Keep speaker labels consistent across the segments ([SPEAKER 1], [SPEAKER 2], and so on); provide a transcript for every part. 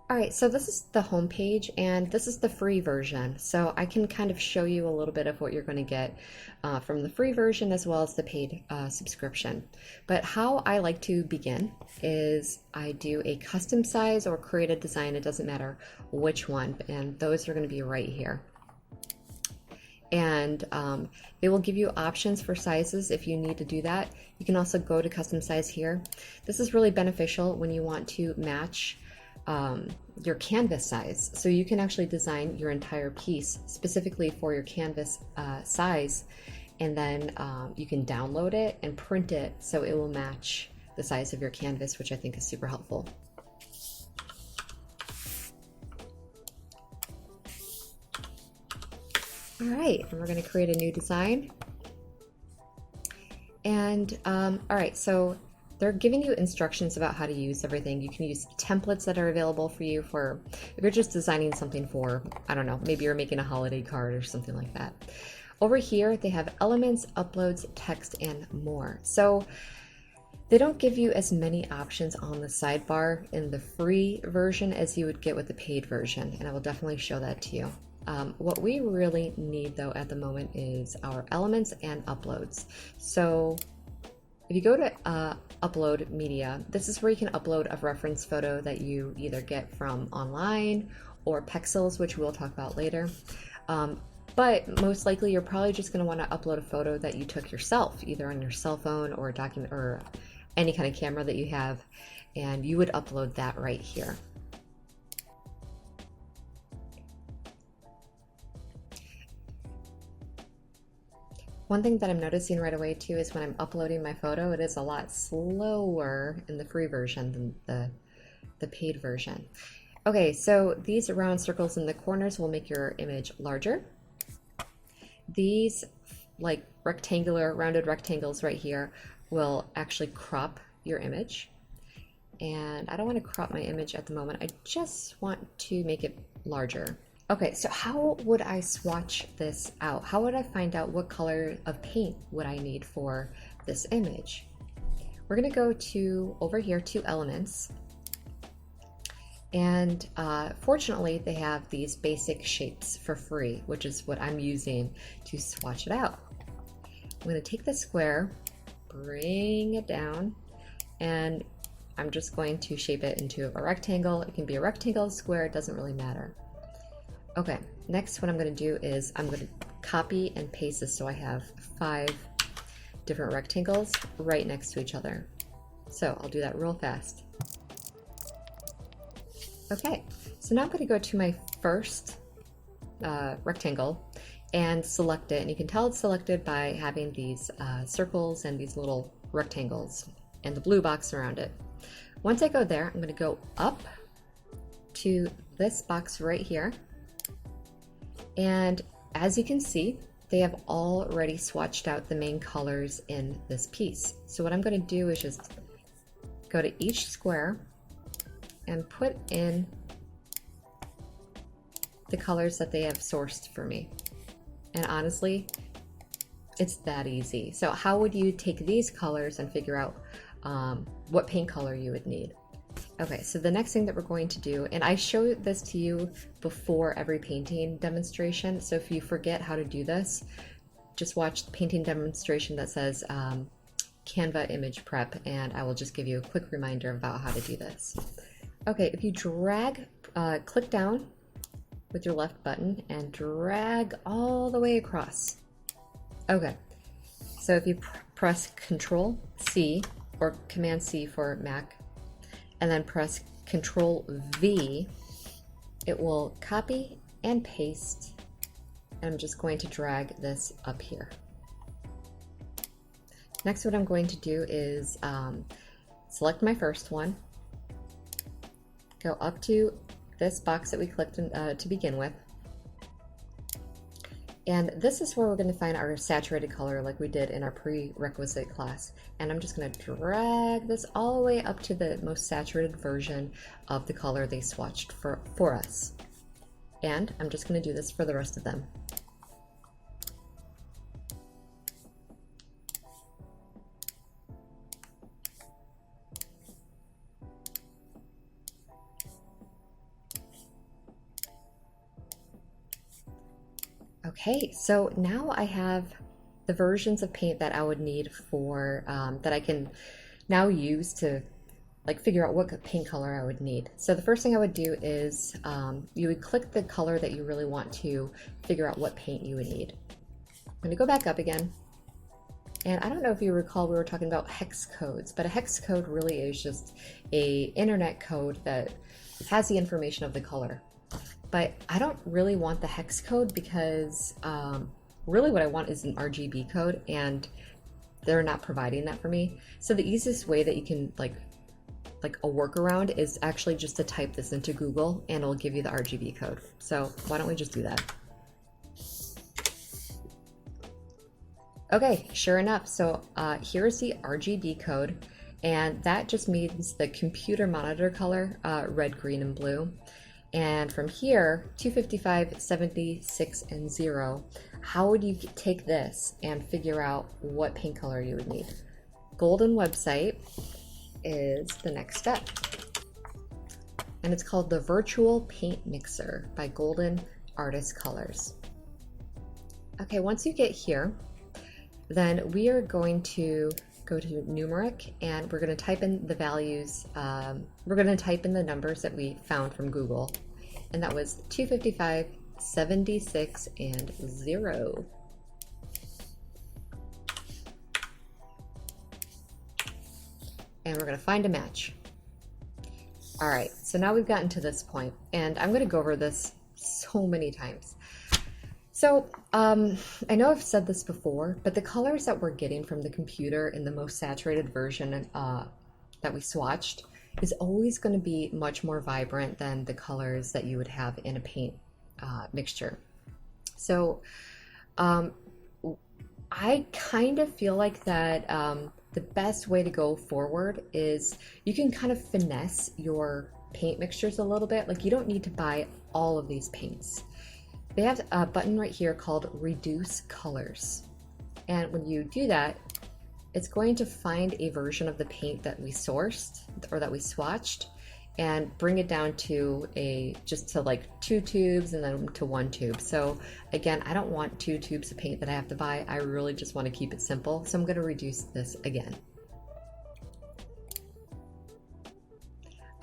[SPEAKER 1] All right, so this is the home page and this is the free version. So I can kind of show you a little bit of what you're going to get from the free version as well as the paid subscription. But how I like to begin is I do a custom size or create a design, it doesn't matter which one, and those are going to be right here. And they will give you options for sizes if you need to do that. You can also go to custom size here. This is really beneficial when you want to match your canvas size. So you can actually design your entire piece specifically for your canvas size, and then you can download it and print it so it will match the size of your canvas, which I think is super helpful. All right, and we're going to create a new design. And all right, so they're giving you instructions about how to use everything. You can use templates that are available for you for if you're just designing something for, I don't know, maybe you're making a holiday card or something like that. Over here, they have elements, uploads, text, and more. So they don't give you as many options on the sidebar in the free version as you would get with the paid version, and I will definitely show that to you. What we really need though at the moment is our elements and uploads. So if you go to upload media, this is where you can upload a reference photo that you either get from online or pexels, which we'll talk about later. But most likely you're probably just going to want to upload a photo that you took yourself, either on your cell phone or a document or any kind of camera that you have, and you would upload that right here. One thing that I'm noticing right away too is when I'm uploading my photo, it is a lot slower in the free version than the paid version. Okay, so these round circles in the corners will make your image larger. These like rounded rectangles right here will actually crop your image. And I don't want to crop my image at the moment. I just want to make it larger. Okay, so how would I swatch this out? How would I find out what color of paint would I need for this image? We're gonna go to over here to elements. And fortunately, they have these basic shapes for free, which is what I'm using to swatch it out. I'm gonna take the square, bring it down, and I'm just going to shape it into a rectangle. It can be a rectangle, square, it doesn't really matter. Okay, next what I'm going to do is I'm going to copy and paste this so I have 5 different rectangles right next to each other. So I'll do that real fast. Okay, so now I'm going to go to my first rectangle and select it, and you can tell it's selected by having these circles and these little rectangles and the blue box around it. Once I go there, I'm going to go up to this box right here. And as you can see, they have already swatched out the main colors in this piece. So what I'm going to do is just go to each square and put in the colors that they have sourced for me. And honestly, it's that easy. So how would you take these colors and figure out what paint color you would need? Okay, so the next thing that we're going to do, and I show this to you before every painting demonstration, so if you forget how to do this, just watch the painting demonstration that says Canva image prep, and I will just give you a quick reminder about how to do this. Okay, if you drag, click down with your left button and drag all the way across. Okay, so if you press Control C or Command C for Mac, and then press Control V, it will copy and paste. And I'm just going to drag this up here. Next, what I'm going to do is select my first one, go up to this box that we clicked to begin with. And this is where we're going to find our saturated color like we did in our prerequisite class. And I'm just going to drag this all the way up to the most saturated version of the color they swatched for us. And I'm just going to do this for the rest of them. Okay, so now I have the versions of paint that I would need for that I can now use to like figure out what paint color I would need. So the first thing I would do is you would click the color that you really want to figure out what paint you would need. I'm going to go back up again. And I don't know if you recall we were talking about hex codes, but a hex code really is just a internet code that has the information of the color. But I don't really want the hex code because really what I want is an RGB code, and they're not providing that for me. So the easiest way that you can like a workaround is actually just to type this into Google and it'll give you the RGB code. So why don't we just do that? Okay, sure enough. So here's the RGB code, and that just means the computer monitor color, red, green, and blue. And from here, 255, 76, and 0, how would you take this and figure out what paint color you would need? Golden website is the next step. And it's called the Virtual Paint Mixer by Golden Artist Colors. Okay, once you get here, then we are going to go to numeric and we're going to type in the values. We're going to type in the numbers that we found from Google, and that was 255, 76, and 0. And we're going to find a match. All right, so now we've gotten to this point, and I'm going to go over this so many times. So I know I've said this before, but the colors that we're getting from the computer in the most saturated version that we swatched is always going to be much more vibrant than the colors that you would have in a paint mixture. So I kind of feel like that the best way to go forward is you can kind of finesse your paint mixtures a little bit. Like, you don't need to buy all of these paints. They have a button right here called Reduce Colors. And when you do that, it's going to find a version of the paint that we sourced or that we swatched and bring it down to just to like 2 tubes and then to 1 tube. So again, I don't want 2 tubes of paint that I have to buy. I really just want to keep it simple. So I'm going to reduce this again.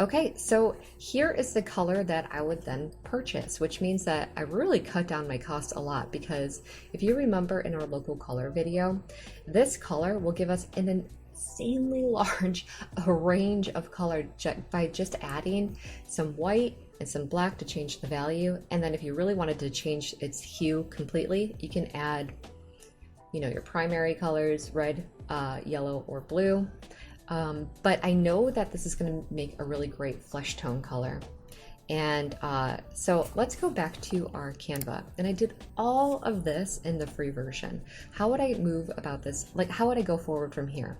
[SPEAKER 1] Okay, so here is the color that I would then purchase, which means that I really cut down my cost a lot, because if you remember in our local color video, this color will give us an insanely large range of color by just adding some white and some black to change the value. And then if you really wanted to change its hue completely, you can add, you know, your primary colors, red, yellow, or blue. But I know that this is going to make a really great flesh tone color. And so let's go back to our Canva. And I did all of this in the free version. How would I move about this? Like, how would I go forward from here?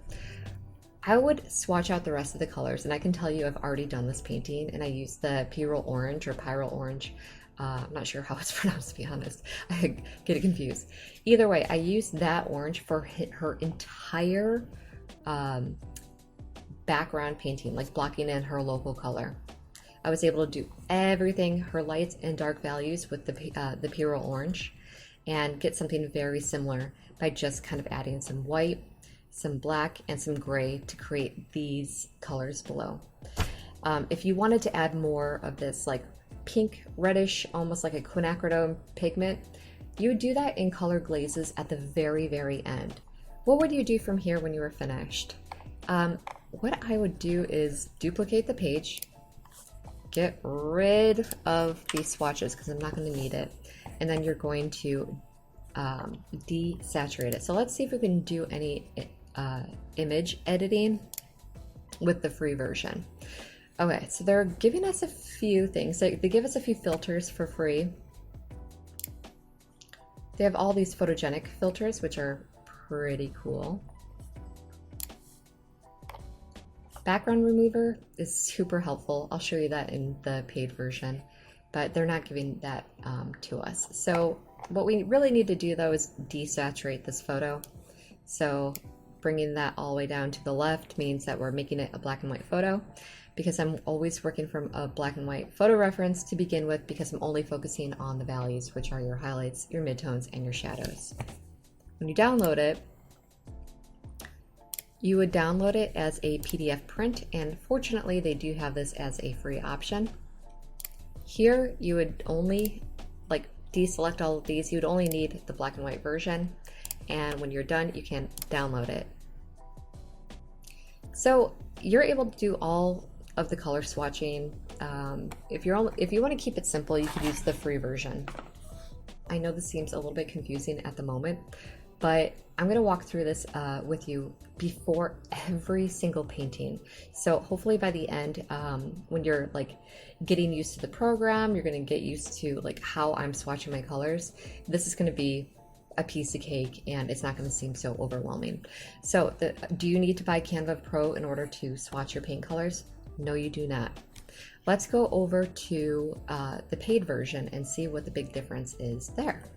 [SPEAKER 1] I would swatch out the rest of the colors. And I can tell you I've already done this painting, and I used the Pyrrole Orange or Pyrrole Orange. I'm not sure how it's pronounced, to be honest. I get it confused. Either way, I used that orange for her entire background painting, like blocking in her local color. I was able to do everything, her lights and dark values, with the Pyrrole Orange, and get something very similar by just kind of adding some white, some black, and some gray to create these colors below. If you wanted to add more of this like pink, reddish, almost like a quinacridone pigment, you would do that in color glazes at the very, very end. What would you do from here when you were finished? What I would do is duplicate the page, get rid of these swatches because I'm not going to need it, and then you're going to desaturate it. So let's see if we can do any image editing with the free version. Okay, so they're giving us a few things. They give us a few filters for free. They have all these photogenic filters, which are pretty cool. Background remover is super helpful. I'll show you that in the paid version, but they're not giving that to us. So what we really need to do though is desaturate this photo. So bringing that all the way down to the left means that we're making it a black and white photo. because I'm always working from a black and white photo reference to begin with, because I'm only focusing on the values, which are your highlights, your midtones, and your shadows. When you download it, you would download it as a PDF print, and fortunately they do have this as a free option. Here you would only deselect all of these. You would only need the black and white version, and when you're done you can download it. So you're able to do all of the color swatching. If you want to keep it simple, you could use the free version. I know this seems a little bit confusing at the moment, but I'm going to walk through this with you before every single painting. So hopefully by the end, when you're getting used to the program, you're going to get used to how I'm swatching my colors. This is going to be a piece of cake, and it's not going to seem so overwhelming. So do you need to buy Canva Pro in order to swatch your paint colors? No, you do not. Let's go over to the paid version and see what the big difference is there.